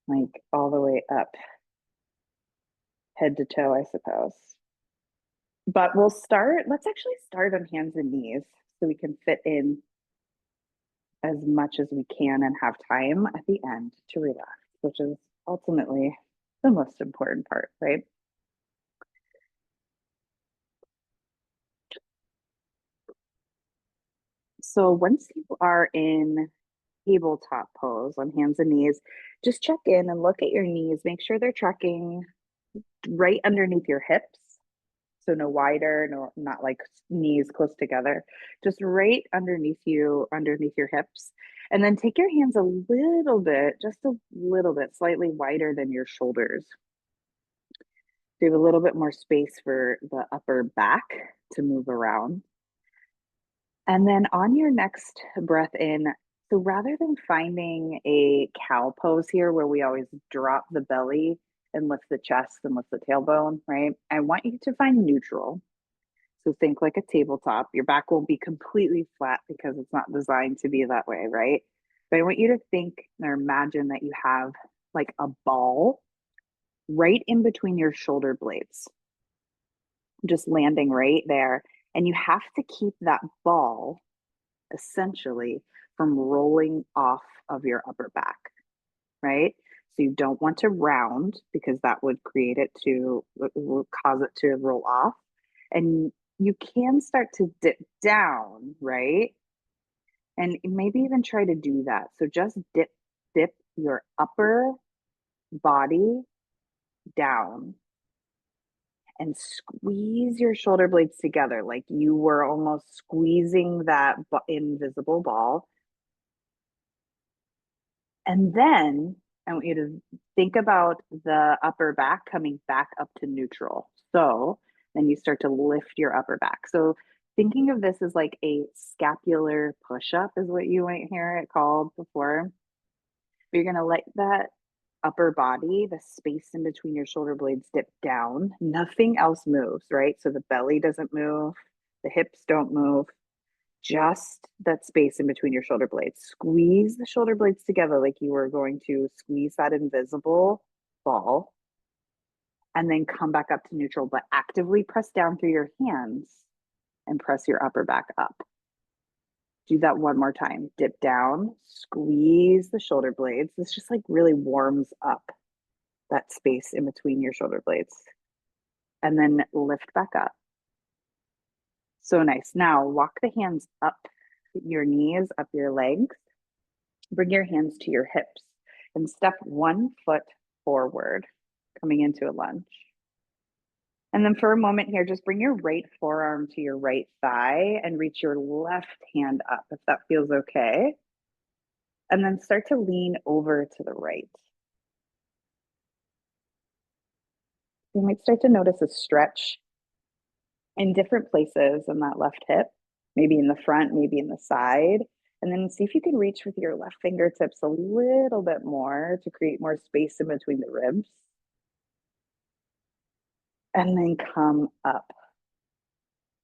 like all the way up, head to toe, I suppose. But let's actually start on hands and knees so we can fit in as much as we can and have time at the end to relax, which is ultimately the most important part, right? So once you are in tabletop pose on hands and knees, just check in and look at your knees. Make sure they're tracking right underneath your hips. So no wider, no, not like knees close together, just right underneath you, underneath your hips. And then take your hands a little bit, just a little bit, slightly wider than your shoulders. So you have a little bit more space for the upper back to move around. And then on your next breath in, so rather than finding a cow pose here where we always drop the belly and lift the chest and lift the tailbone, right? I want you to find neutral. So think like a tabletop. Your back won't be completely flat because it's not designed to be that way, right? But I want you to think or imagine that you have like a ball right in between your shoulder blades, just landing right there. And you have to keep that ball essentially from rolling off of your upper back, right? So you don't want to round because that would create it to will cause it to roll off. And you can start to dip down, right? And maybe even try to do that. So just dip your upper body down and squeeze your shoulder blades together like you were almost squeezing that invisible ball. And then I want you to think about the upper back coming back up to neutral. So then you start to lift your upper back. So thinking of this as like a scapular push up is what you might hear it called before. But you're going to let that upper body, the space in between your shoulder blades, dip down. Nothing else moves, right? So the belly doesn't move, the hips don't move, just that space in between your shoulder blades. Squeeze the shoulder blades together like you were going to squeeze that invisible ball, and then come back up to neutral, but actively press down through your hands and press your upper back up. Do that one more time. Dip down, squeeze the shoulder blades. This just like really warms up that space in between your shoulder blades. And then lift back up. So nice. Now walk the hands up your knees, up your legs. Bring your hands to your hips and step 1 foot forward, coming into a lunge. And then for a moment here, just bring your right forearm to your right thigh and reach your left hand up if that feels okay. And then start to lean over to the right. You might start to notice a stretch in different places in that left hip, maybe in the front, maybe in the side. And then see if you can reach with your left fingertips a little bit more to create more space in between the ribs. And then come up.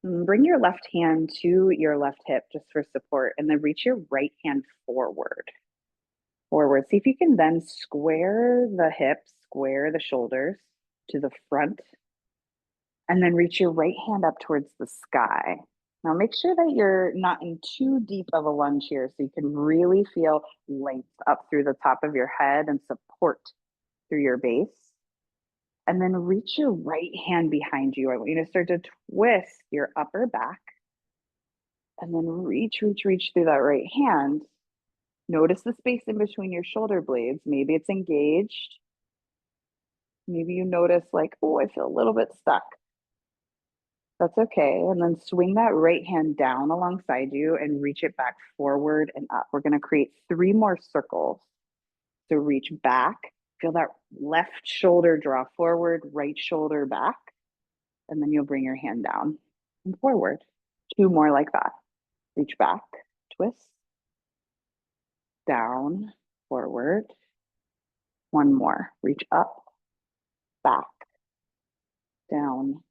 Bring your left hand to your left hip just for support, and then reach your right hand forward. Forward. See if you can then square the hips, square the shoulders to the front, and then reach your right hand up towards the sky. Now make sure that you're not in too deep of a lunge here so you can really feel length up through the top of your head and support through your base. And then reach your right hand behind you. I want you to start to twist your upper back and then reach through that right hand. Notice the space in between your shoulder blades. Maybe it's engaged. Maybe you notice like, oh, I feel a little bit stuck. That's okay. And then swing that right hand down alongside you and reach it back forward and up. We're going to create 3 more circles. So reach back, feel that left shoulder draw forward, right shoulder back, and then you'll bring your hand down and forward. 2 more like that. Reach back, twist, down, forward. 1 more. Reach up, back, down,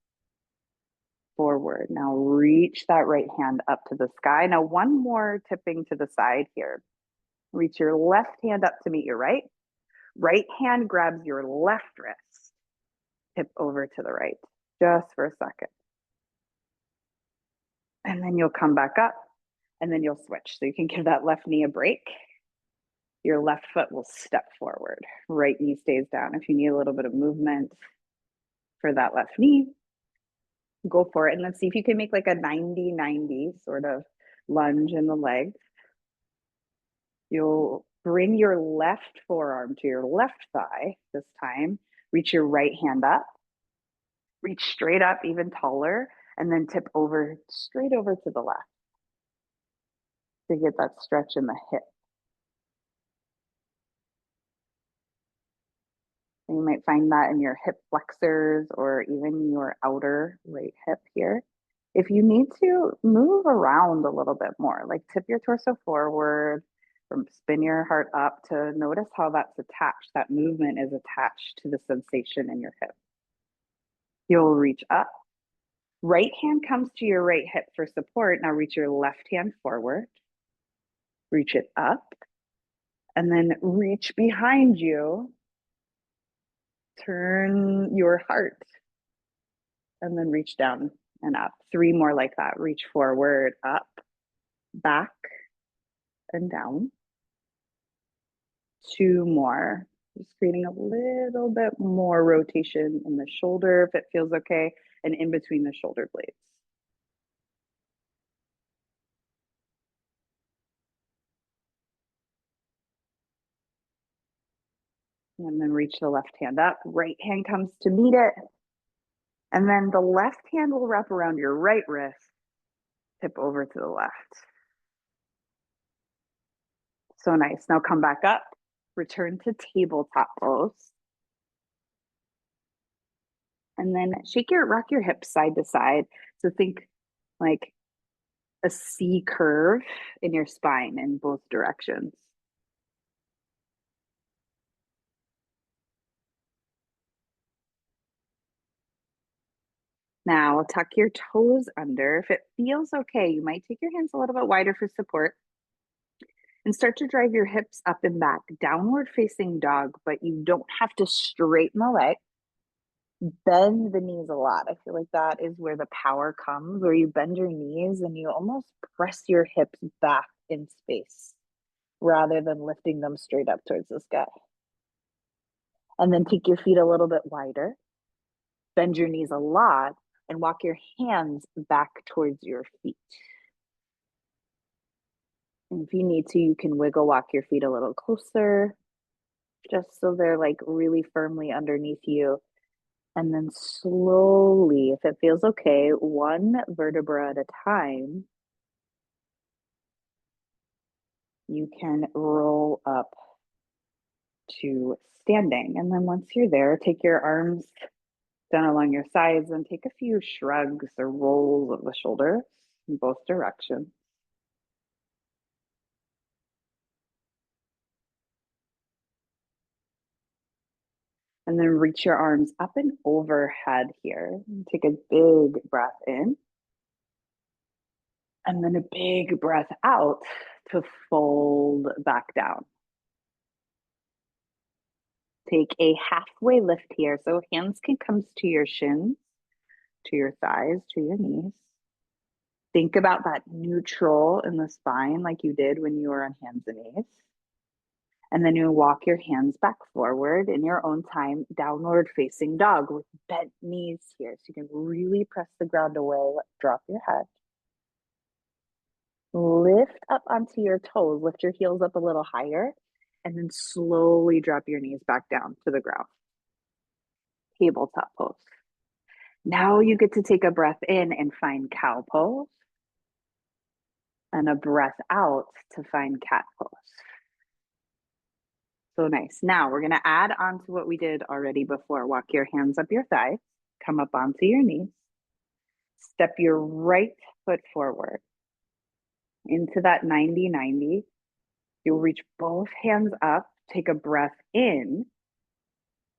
forward. Now reach that right hand up to the sky. Now 1 more tipping to the side here. Reach your left hand up to meet your right. Right hand grabs your left wrist, tip over to the right, just for a second. And then you'll come back up and then you'll switch. So you can give that left knee a break. Your left foot will step forward. Right knee stays down. If you need a little bit of movement for that left knee, go for it. And then see if you can make like a 90-90 sort of lunge in the legs. You'll bring your left forearm to your left thigh this time. Reach your right hand up. Reach straight up, even taller, and then tip over, straight over to the left to get that stretch in the hip. And you might find that in your hip flexors or even your outer right hip here. If you need to move around a little bit more, like tip your torso forward, from spin your heart up to notice how that's attached. That movement is attached to the sensation in your hip. You'll reach up. Right hand comes to your right hip for support. Now reach your left hand forward. Reach it up. And then reach behind you. Turn your heart. And then reach down and up. 3 more like that. Reach forward, up, back, and down. 2 more. Just creating a little bit more rotation in the shoulder if it feels okay, and in between the shoulder blades. And then reach the left hand up. Right hand comes to meet it. And then the left hand will wrap around your right wrist, tip over to the left. So nice. Now come back up, return to tabletop pose. And then rock your hips side to side. So think like a C curve in your spine in both directions. Now tuck your toes under. If it feels okay, you might take your hands a little bit wider for support and start to drive your hips up and back, downward facing dog, but you don't have to straighten the leg. Bend the knees a lot. I feel like that is where the power comes, where you bend your knees and you almost press your hips back in space rather than lifting them straight up towards the sky. And then take your feet a little bit wider, bend your knees a lot, and walk your hands back towards your feet. And if you need to, you can wiggle walk your feet a little closer, just so they're like really firmly underneath you. And then slowly, if it feels okay, 1 vertebra at a time, you can roll up to standing. And then once you're there, take your arms down along your sides and take a few shrugs or rolls of the shoulders in both directions. And then reach your arms up and overhead here. And take a big breath in. And then a big breath out to fold back down. Take a halfway lift here. So hands can come to your shins, to your thighs, to your knees. Think about that neutral in the spine like you did when you were on hands and knees. And then you walk your hands back forward in your own time, downward facing dog with bent knees here. So you can really press the ground away, drop your head. Lift up onto your toes, lift your heels up a little higher, and then slowly drop your knees back down to the ground. Tabletop pose. Now you get to take a breath in and find cow pose, and a breath out to find cat pose. So nice. Now we're going to add on to what we did already before. Walk your hands up your thighs, come up onto your knees, step your right foot forward into that 90-90. You'll reach both hands up, take a breath in.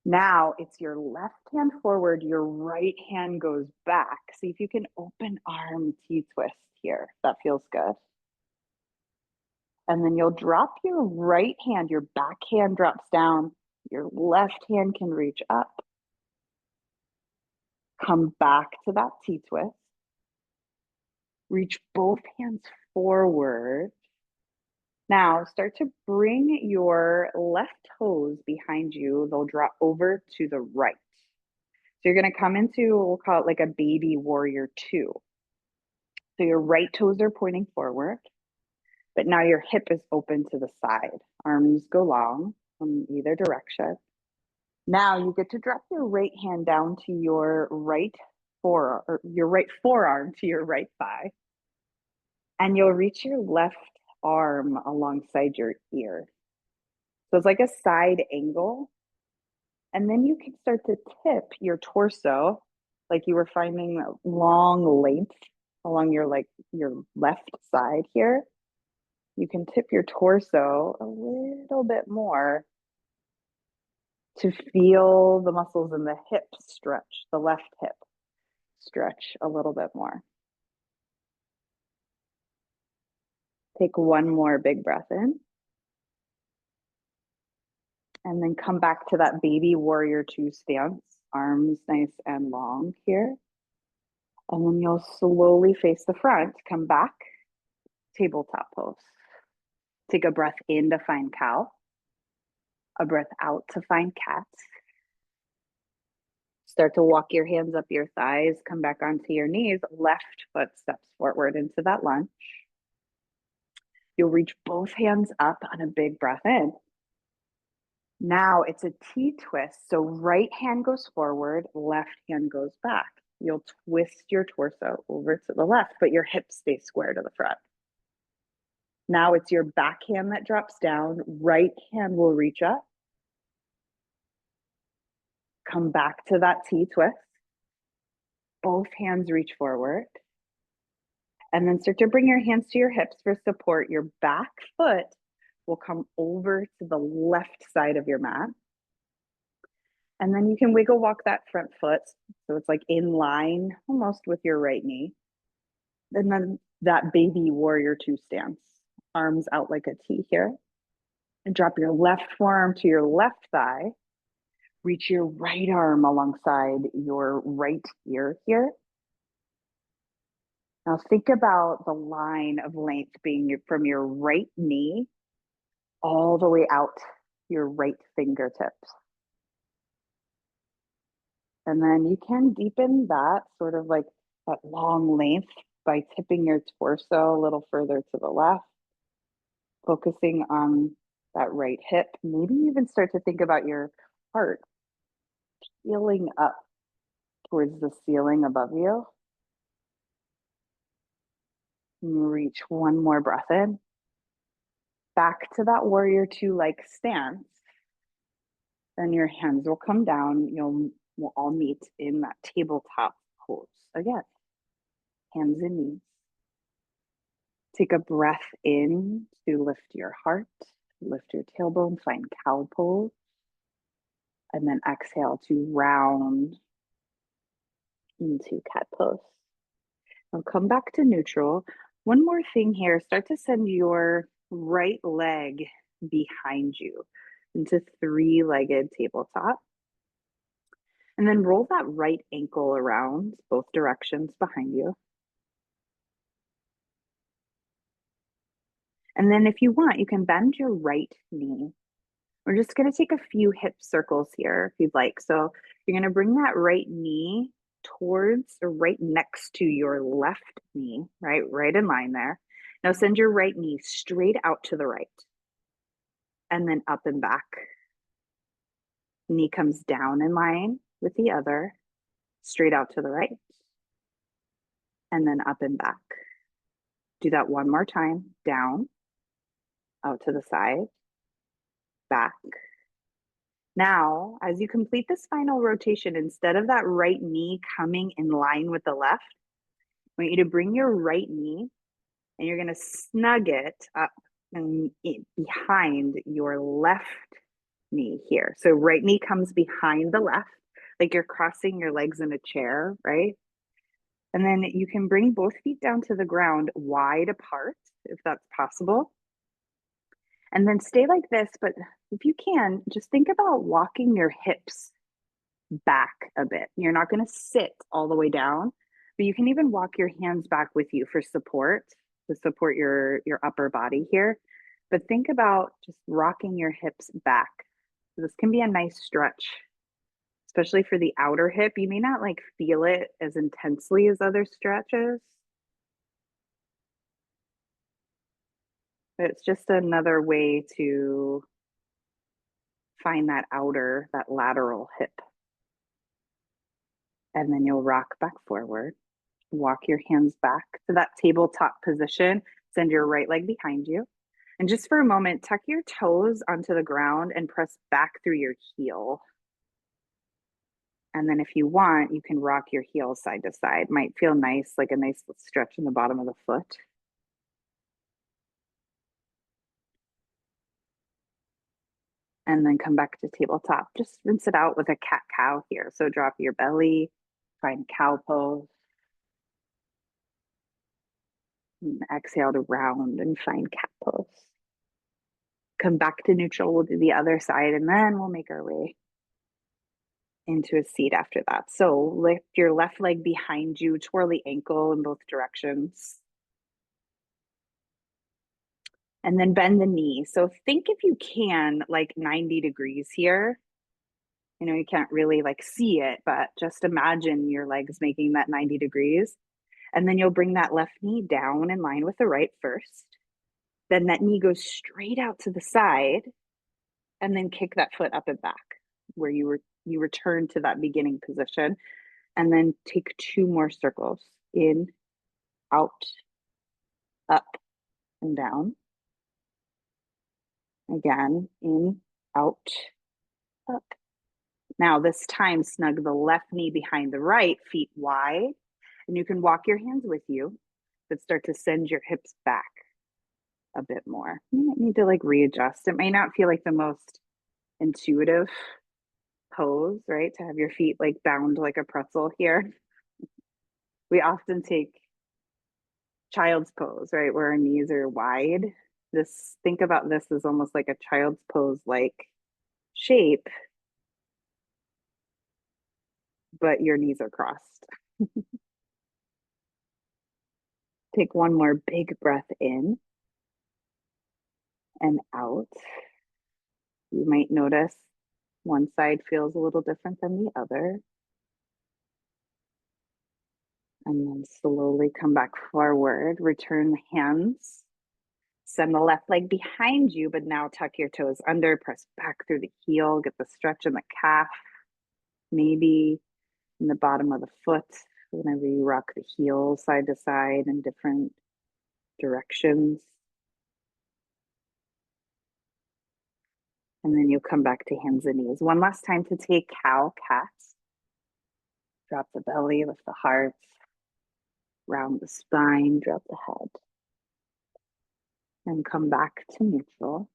Now it's your left hand forward, your right hand goes back. See if you can open arm T-twist here. That feels good. And then you'll drop your right hand, your back hand drops down, Your left hand can reach up. Come back to that T-twist. Reach both hands forward. Now start to bring your left toes behind you. They'll drop over to the right. So you're going to come into, we'll call it like a baby warrior 2. So your right toes are pointing forward, but now your hip is open to the side. Arms go long from either direction. Now you get to drop your right hand down to your right forearm, or your right forearm to your right thigh. And you'll reach your left arm alongside your ear. So it's like a side angle. And then you can start to tip your torso, like you were finding long length along your left side here. You can tip your torso a little bit more to feel the muscles in the hip stretch, the left hip stretch a little bit more. Take one more big breath in. And then come back to that baby warrior 2 stance, arms nice and long here. And then you'll slowly face the front, come back, tabletop pose. Take a breath in to find cow, a breath out to find cat. Start to walk your hands up your thighs, come back onto your knees, left foot steps forward into that lunge. You'll reach both hands up on a big breath in. Now it's a T-twist. So right hand goes forward, left hand goes back. You'll twist your torso over to the left, but your hips stay square to the front. Now it's your back hand that drops down. Right hand will reach up. Come back to that T-twist. Both hands reach forward. And then start to bring your hands to your hips for support. Your back foot will come over to the left side of your mat. And then you can wiggle walk that front foot. So it's like in line almost with your right knee. And then that baby warrior 2 stance, arms out like a T here. And drop your left forearm to your left thigh. Reach your right arm alongside your right ear here. Now think about the line of length being from your right knee all the way out your right fingertips. And then you can deepen that sort of like that long length by tipping your torso a little further to the left, focusing on that right hip. Maybe even start to think about your heart peeling up towards the ceiling above you. And reach one more breath in. Back to that warrior 2-like stance. Then your hands will come down. We'll all meet in that tabletop pose again. Hands and knees. Take a breath in to lift your heart, lift your tailbone, find cow pose. And then exhale to round into cat pose. Now come back to neutral. One more thing here, start to send your right leg behind you into 3-legged tabletop. And then roll that right ankle around both directions behind you. And then if you want, you can bend your right knee. We're just going to take a few hip circles here if you'd like. So you're going to bring that right knee towards or right next to your left knee, right in line there. Now send your right knee straight out to the right and then up and back. Knee comes down in line with the other, straight out to the right and then up and back. Do that one more time. Down, out to the side, back. Now, as you complete this final rotation, instead of that right knee coming in line with the left, I want you to bring your right knee and you're going to snug it up and behind your left knee here. So right knee comes behind the left, like you're crossing your legs in a chair, right? And then you can bring both feet down to the ground wide apart, if that's possible. And then stay like this, but If you can, just think about walking your hips back a bit. You're not going to sit all the way down, but you can even walk your hands back with you for support, to support your upper body here. But think about just rocking your hips back. This can be a nice stretch, especially for the outer hip. You may not like feel it as intensely as other stretches, but it's just another way to find that outer, that lateral hip. And then you'll rock back forward. Walk your hands back to that tabletop position. Send your right leg behind you. And just for a moment, tuck your toes onto the ground and press back through your heel. And then if you want, you can rock your heels side to side. Might feel nice, like a nice stretch in the bottom of the foot. And then come back to tabletop. Just rinse it out with a cat cow here. So drop your belly, find cow pose. And exhale to round and find cat pose. Come back to neutral. We'll do the other side and then we'll make our way into a seat after that. So lift your left leg behind you, twirl the ankle in both directions. And then bend the knee. So think if you can, like 90 degrees here. You know, you can't really like see it, but just imagine your legs making that 90 degrees. And then you'll bring that left knee down in line with the right first. Then that knee goes straight out to the side and then kick that foot up and back where you return to that beginning position and then take two more circles in, out, up, and down. Again, in, out, up. Now, this time, snug the left knee behind the right, feet wide, and you can walk your hands with you, but start to send your hips back a bit more. You might need to like readjust. It may not feel like the most intuitive pose, right? To have your feet like bound like a pretzel here. We often take child's pose, right? Where our knees are wide. This, think about this as almost like a child's pose like shape, but your knees are crossed. Take one more big breath in and out. You might notice one side feels a little different than the other. And then slowly come back forward, return the hands. Send the left leg behind you, but now tuck your toes under, press back through the heel, get the stretch in the calf, maybe in the bottom of the foot, whenever you rock the heel side to side in different directions. And then you'll come back to hands and knees. One last time to take cow, cat. Drop the belly, lift the heart, round the spine, drop the head. And come back to neutral.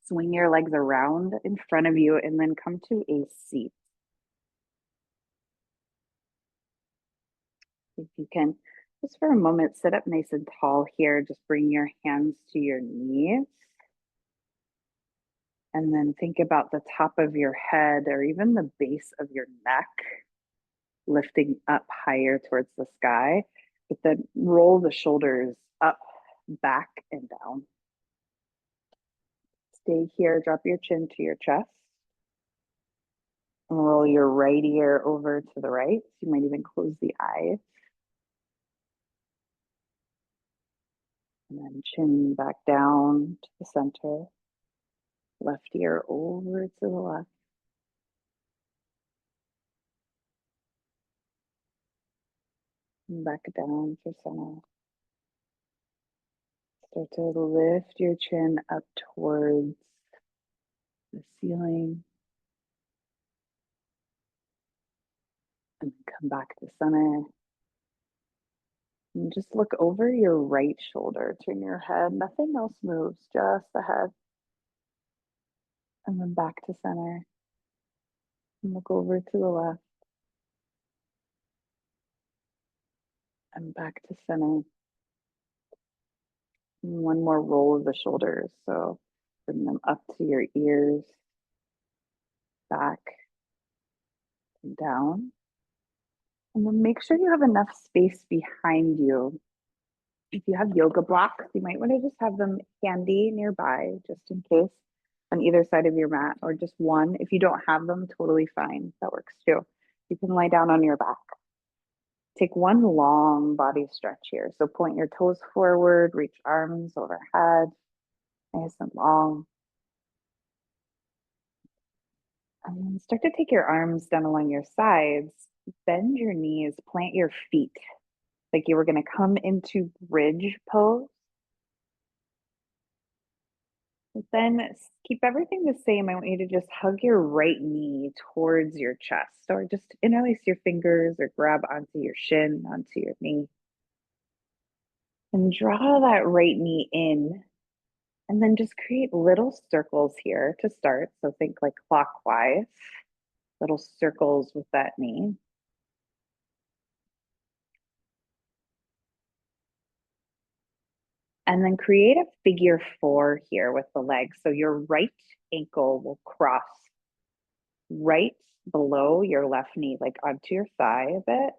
Swing your legs around in front of you and then come to a seat. If you can, just for a moment, sit up nice and tall here. Just bring your hands to your knees. And then think about the top of your head or even the base of your neck lifting up higher towards the sky. But then roll the shoulders up, back, and down. Stay here, drop your chin to your chest. And roll your right ear over to the right. You might even close the eyes. And then chin back down to the center. Left ear over to the left. And back down to center. Start to lift your chin up towards the ceiling. And come back to center. And just look over your right shoulder. Turn your head. Nothing else moves, just the head. And then back to center. And look over to the left. And back to center. And one more roll of the shoulders. So Bring them up to your ears, back and down. And then make sure you have enough space behind you. If you have yoga blocks, you might want to just have them handy nearby, just in case, on either side of your mat, or just one. If you don't have them, totally fine. That works too. You can lie down on your back. Take one long body stretch here. So point your toes forward, reach arms overhead, nice and long. And then start to take your arms down along your sides, bend your knees, plant your feet like you were going to come into bridge pose. But then keep everything the same. I want you to just hug your right knee towards your chest, or just interlace your fingers or grab onto your shin, onto your knee. And draw that right knee in. And then just create little circles here to start. So think like clockwise, little circles with that knee. And then create a figure four here with the legs. So your right ankle will cross right below your left knee, like onto your thigh a bit.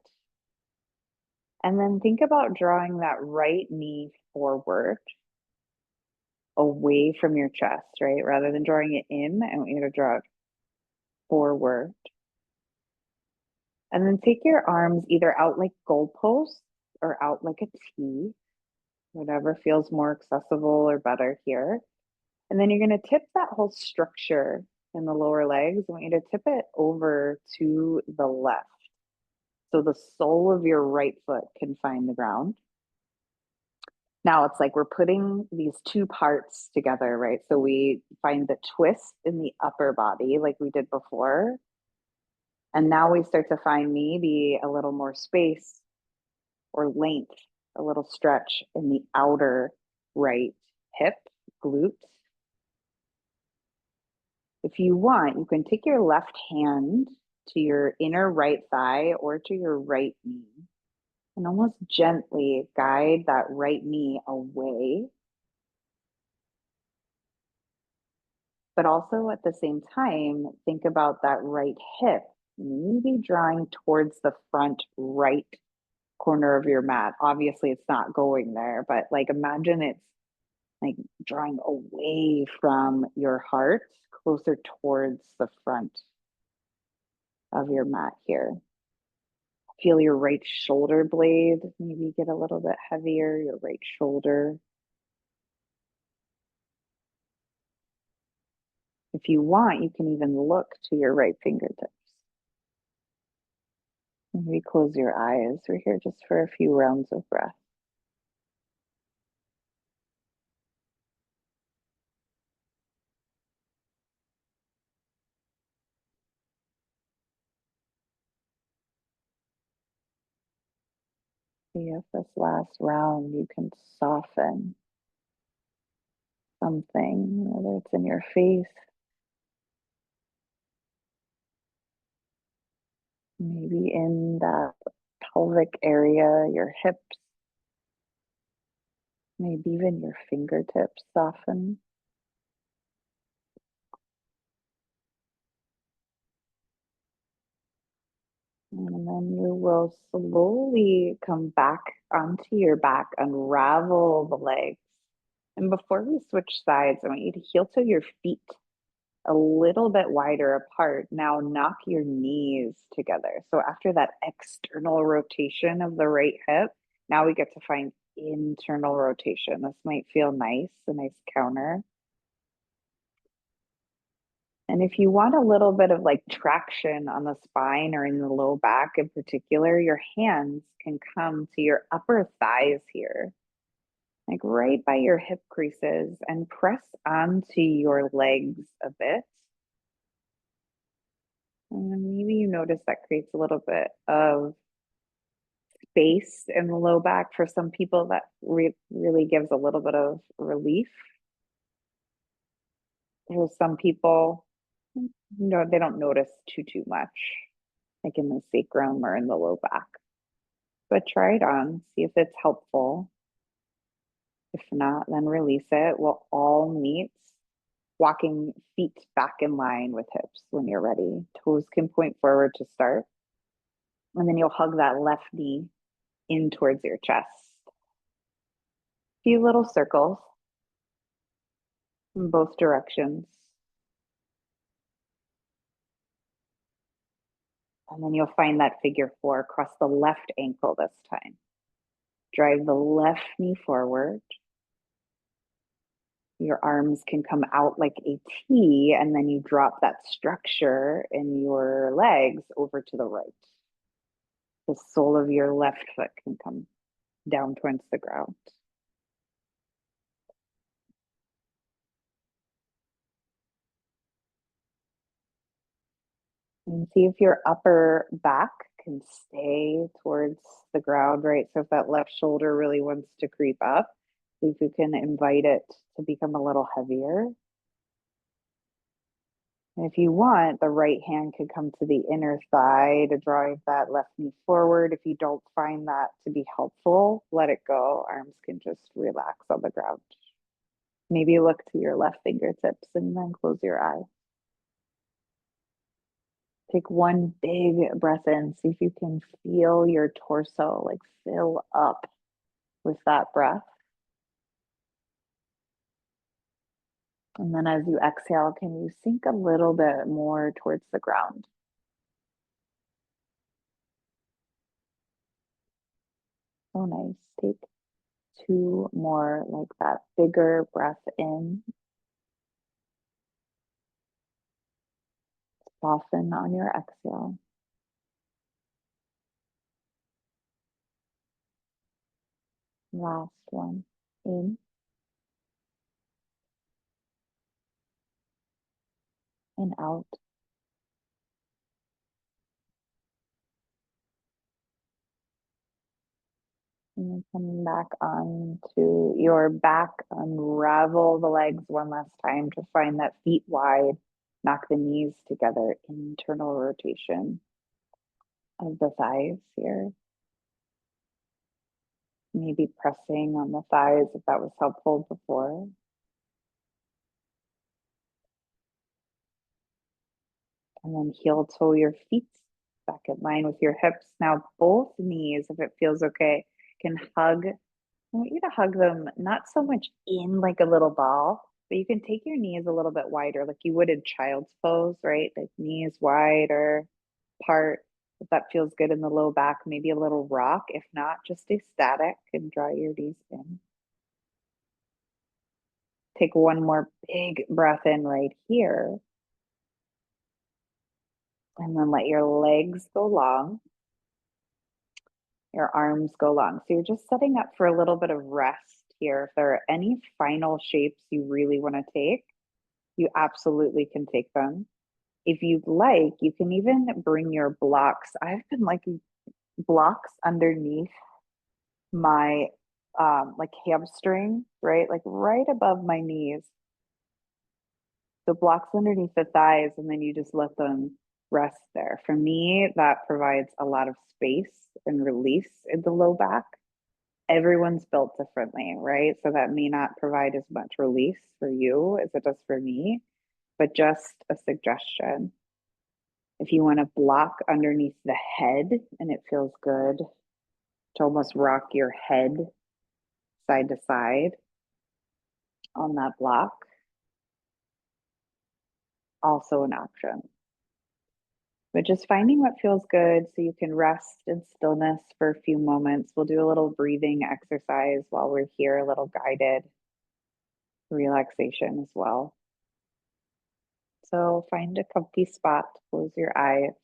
And then think about drawing that right knee forward away from your chest, right? Rather than drawing it in, I want you to draw it forward. And then take your arms either out like goalposts or out like a T, whatever feels more accessible or better here. And then you're going to tip that whole structure in the lower legs. I want you to tip it over to the left. So the sole of your right foot can find the ground. Now it's like we're putting these two parts together, right? So we find the twist in the upper body like we did before. And now we start to find maybe a little more space or length, a little stretch in the outer right hip, glute. If you want, you can take your left hand to your inner right thigh or to your right knee and almost gently guide that right knee away. But also at the same time, think about that right hip, maybe drawing towards the front right corner of your mat. Obviously, it's not going there, but like imagine it's like drawing away from your heart, closer towards the front of your mat here. Feel your right shoulder blade maybe get a little bit heavier, your right shoulder. If you want, you can even look to your right fingertips. Maybe close your eyes. We're here just for a few rounds of breath. See if this last round you can soften something, whether it's in your face, maybe in that pelvic area, your hips, maybe even your fingertips soften. And then you will slowly come back onto your back, unravel the legs. And before we switch sides, I want you to heel toe your feet a little bit wider apart. Now knock your knees together. So after that external rotation of the right hip, now we get to find internal rotation. This might feel nice, a nice counter. And if you want a little bit of like traction on the spine or in the low back in particular, your hands can come to your upper thighs here, like right by your hip creases, and press onto your legs a bit. And then maybe you notice that creates a little bit of space in the low back. For some people, that really gives a little bit of relief. There's some people, they don't notice too much, like in the sacrum or in the low back. But try it on, see if it's helpful. If not, then release it. We'll all meet walking feet back in line with hips when you're ready. Toes can point forward to start. And then you'll hug that left knee in towards your chest. A few little circles in both directions. And then you'll find that figure four across the left ankle this time. Drive the left knee forward. Your arms can come out like a T, and then you drop that structure in your legs over to the right. The sole of your left foot can come down towards the ground. And see if your upper back can stay towards the ground, right? So if that left shoulder really wants to creep up, see if you can invite it to become a little heavier. And if you want, the right hand could come to the inner thigh to drive that left knee forward. If you don't find that to be helpful, let it go. Arms can just relax on the ground. Maybe look to your left fingertips and then close your eye. Take one big breath in. See if you can feel your torso like fill up with that breath. And then as you exhale, can you sink a little bit more towards the ground? So nice. Take two more like that. Bigger breath in. Soften on your exhale. Last one. In and out. And then come back on to your back. Unravel the legs one last time to find that feet wide. Knock the knees together. Internal rotation of the thighs here. Maybe pressing on the thighs if that was helpful before. And then heel toe your feet back in line with your hips. Now both knees, if it feels okay, can hug. I want you to hug them not so much in like a little ball, but you can take your knees a little bit wider, like you would in child's pose, right? Like knees wider, apart. If that feels good in the low back, maybe a little rock. If not, just stay static and draw your knees in. Take one more big breath in right here. And then let your legs go long, your arms go long. So you're just setting up for a little bit of rest here. If there are any final shapes you really want to take, you absolutely can take them. If you'd like, you can even bring your blocks. I've been like blocks underneath my like hamstring, right? Like right above my knees. The blocks underneath the thighs, and then you just let them rest there. For me, that provides a lot of space and release in the low back. Everyone's built differently, right? So that may not provide as much release for you as it does for me, but just a suggestion. If you want to block underneath the head and it feels good to almost rock your head side to side on that block, also an option. But just finding what feels good so you can rest in stillness for a few moments. We'll do a little breathing exercise while we're here, a little guided relaxation as well. So find a comfy spot, close your eyes,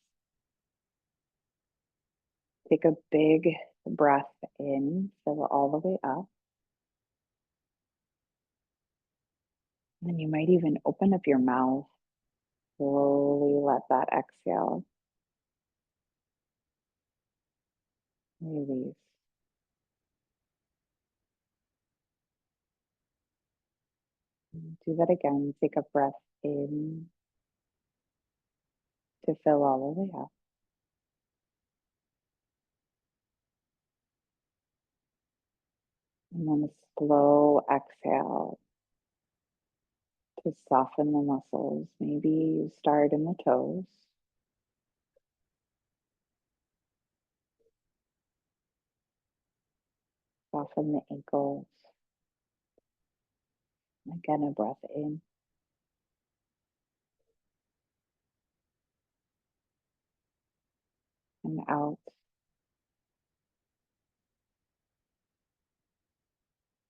take a big breath in, fill it all the way up. And then you might even open up your mouth, slowly let that exhale, release. Do that again. Take a breath in to fill all the way up. And then a slow exhale To soften the muscles, maybe you start in the toes, soften the ankles. Again, a breath in and out,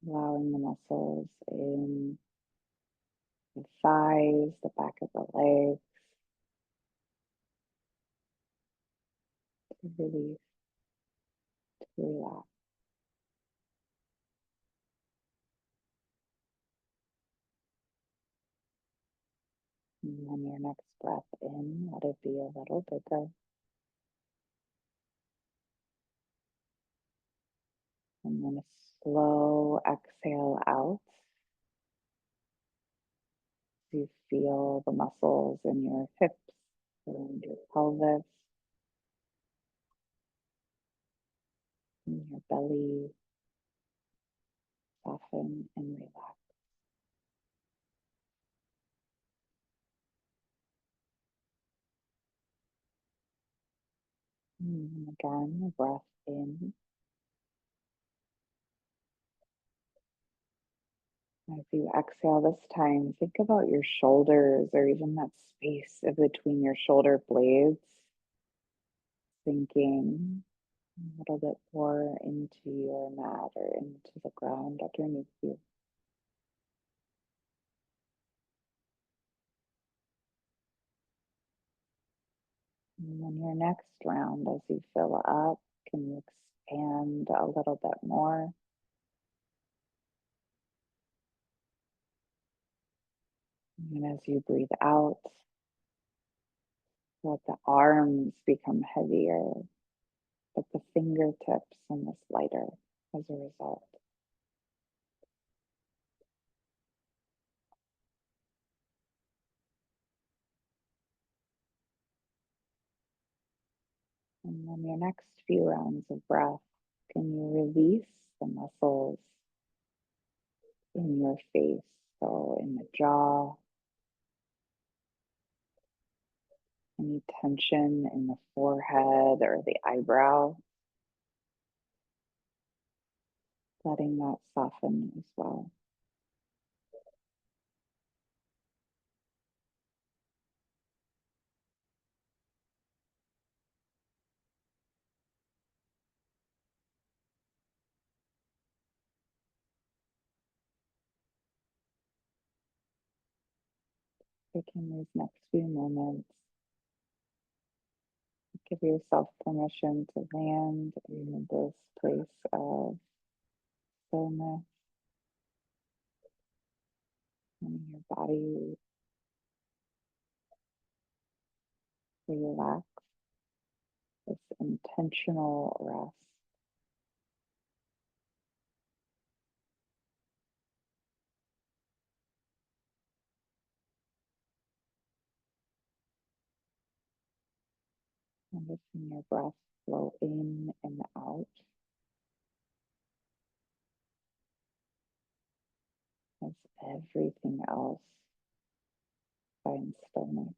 allowing the muscles in the thighs, the back of the legs to release, to relax. And then your next breath in, let it be a little bigger. And then a slow exhale out. You feel the muscles in your hips, around your pelvis, in your belly, soften and relax. And again, a breath in. As you exhale this time, think about your shoulders or even that space in between your shoulder blades, sinking a little bit more into your mat or into the ground underneath you. And then your next round, as you fill up, can you expand a little bit more? And as you breathe out, let the arms become heavier, but the fingertips almost lighter as a result. And then your next few rounds of breath, can you release the muscles in your face? So in the jaw, any tension in the forehead or the eyebrow, letting that soften as well. Taking these next few moments, give yourself permission to land in this place of stillness, and your body relax, this intentional rest. Noticing your breath flow in and out as everything else finds stillness.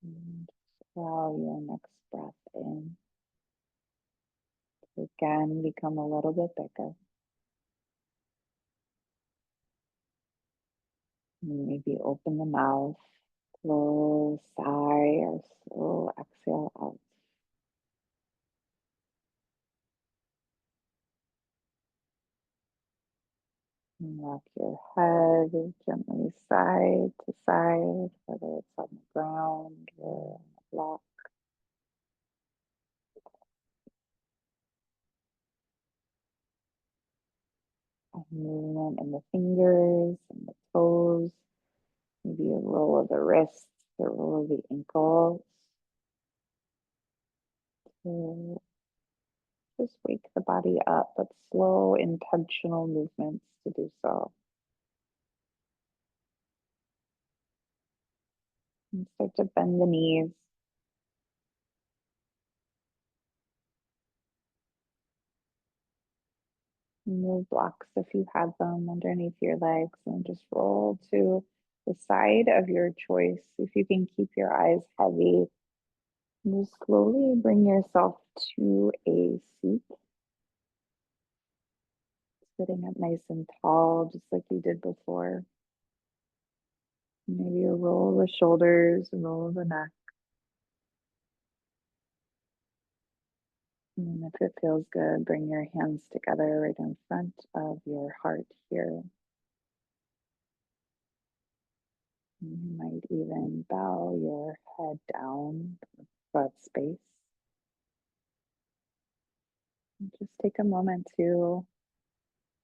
And just allow your next breath in to again become a little bit bigger. And maybe open the mouth, slow sigh or slow exhale out. And rock your head gently side to side, whether it's on the ground or on the block. movement in the fingers and the toes, maybe a roll of the wrists, a roll of the ankles. To just wake the body up, but slow, intentional movements to do so. And start to bend the knees. Move blocks if you have them underneath your legs and just roll to the side of your choice. If you can keep your eyes heavy, and just slowly bring yourself to a seat, sitting up nice and tall, just like you did before. Maybe a roll of the shoulders, a roll of the neck. And if it feels good, bring your hands together right in front of your heart here. You might even bow your head down for space. And just take a moment to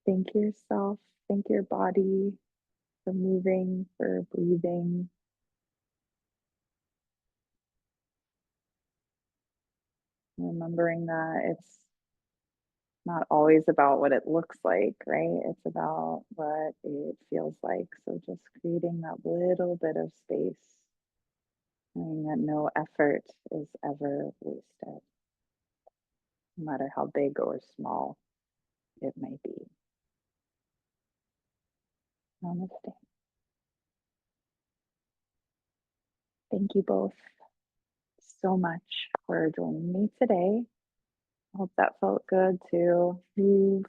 thank yourself, thank your body for moving, for breathing. Remembering that it's not always about what it looks like, right? It's about what it feels like. So just creating that little bit of space, knowing that no effort is ever wasted, no matter how big or small it may be. Namaste. Thank you both so much for joining me today. I hope that felt good to move